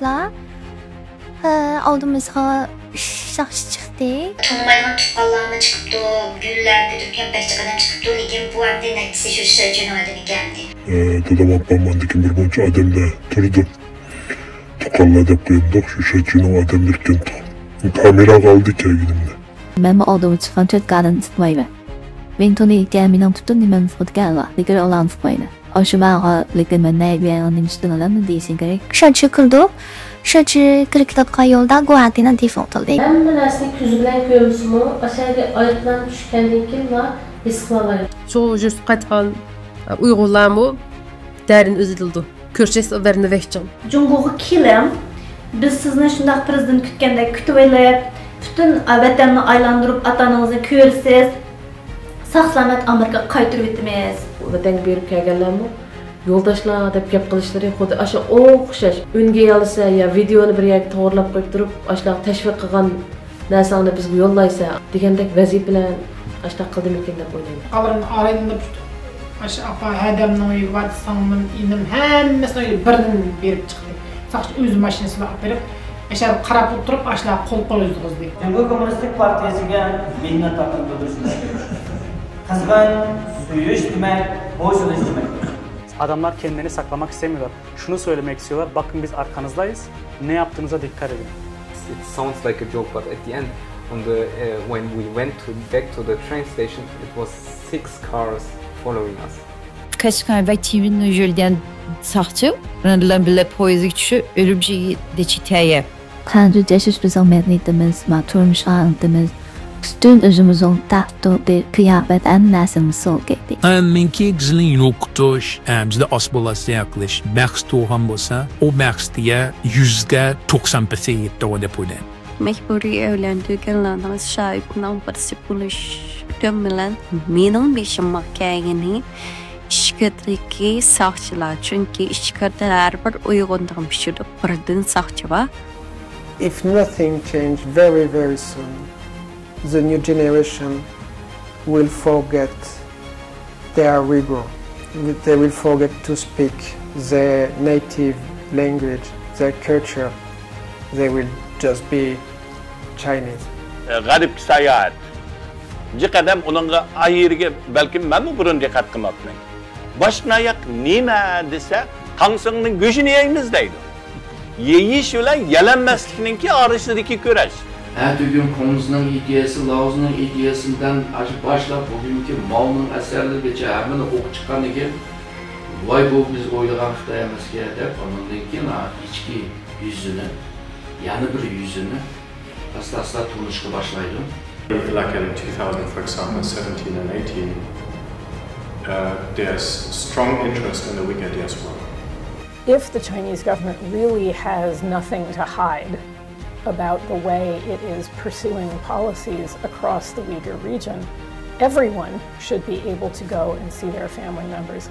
Arkadaşlar oldumuzga şahs çıktı. Tanımayman tuqqanlarına çıkıptı, güller, bütün kempeşçiklerden çıkıptı. Lekin bu evde neticesi şu sözcüğün adını geldi. Dadam apammandikin bir buncha odamda turdi. Tuqqanlar deb qo'yibdi, shu sözcüğün odamlarkan kamera qoldi kelganimda. Men oldum chiqqan cho'tkadan tutmayman. Men to'nayotgan mening butun nimamni tutgan va lekin ularni tutmayman. Oshuma lekin men naybiyaning ustidan deyishing kerak. Şöyle kıldık. Şöyle kırıklıkla yolda Guardian'a default oldu. Ben bu narsani ko'z bilan ko'rishmi, aşağıda oyoqdan tushgandan keyin va his qilaman. Çoğu just qaytgan Uyg'urlarmi darin üzüldü. Ko'rsangiz obarini vehchan. Jungo'ga kelim, biz sizni shunday prezident kutgandek kutib olib, butun vatanni aylantirib ota-onangizni ko'rsiz, sog'-salomat Amerikaga qaytarib o'tamiz. Vatanga berib kelganlarmi? Yo'ldoshlar deb gap qilishlari xuddi asha o'xshash. Unga yolsa ya videoni bir yerga to'g'rilab qo'yib turib, ashlar tashviq qilgan narsani bizga yo'llaysa degandek vazifa bilan ashlar qildimikin deb o'ylayman. Alırın arayında aşağı apa adamın var sanmın inim hemmesini birden berip çıktı. Sadece öz maşinasını berip aşağı qarab oturup aşağı kol qo'ydik deydi. Jungo Kommunistik Partiyasiga minnatdorlik bildirishimiz kerak. Qizg'in, suyish demak, bo'ysunish demek. Adamlar kendilerini saklamak istemiyorlar. Şunu söylemek istiyorlar, bakın biz arkanızdayız, ne yaptığınıza dikkat edin. It sounds like a joke, but at the end, when we went back to the train station, it was 6 cars following us. Kaçkan ve TV'nin jölden sahtı, randlan bile poezik şu ölümcü deçiteye. Kanju ceşiş bizim medniyetimiz, turmuş anımız, bütün özümüzün tatlı bir kıyafet en nesilimiz sol geldi. Minki gizlin yoktuş, bizde asbolası yaklaşık, mekst toğan bolsa, o mekstiye %90 yetti o depodan. Mecburi evlendirgenlerden şahitliğinden parçapılış dönmelen benim beşime gelgeni işgüdeki sağçılar çünkü işgüdüler bir uygunlamıştır birden sağçı var. If nothing changes very soon, the new generation will forget their rigor. They will forget to speak their native language, their culture. They will just be Chinese. Garip seyahat. Jikadam onunla ayırge belki ben mi burun dikkat kılmakla. Başına ayak nime dese kansının gücünü yayımızdaydı. Yeyiş ile yelenmezliğinki arasındaki köreş. Ertugün konusунun ideyası, Laos'un ideyasından başlap bugünkü malının eserleri hemen ok çıkan eken vay bu biz oylagan Xitay emasga deb ondan keyin içki yüzünü, yani bir yüzünü asla tanışqa başlaydı. Like in 2000, for example, 17 and 18, there's strong interest in the Uyghur diaspora. If the Chinese government really has nothing to hide about the way it is pursuing policies across the Uyghur region, everyone should be able to go and see their family members.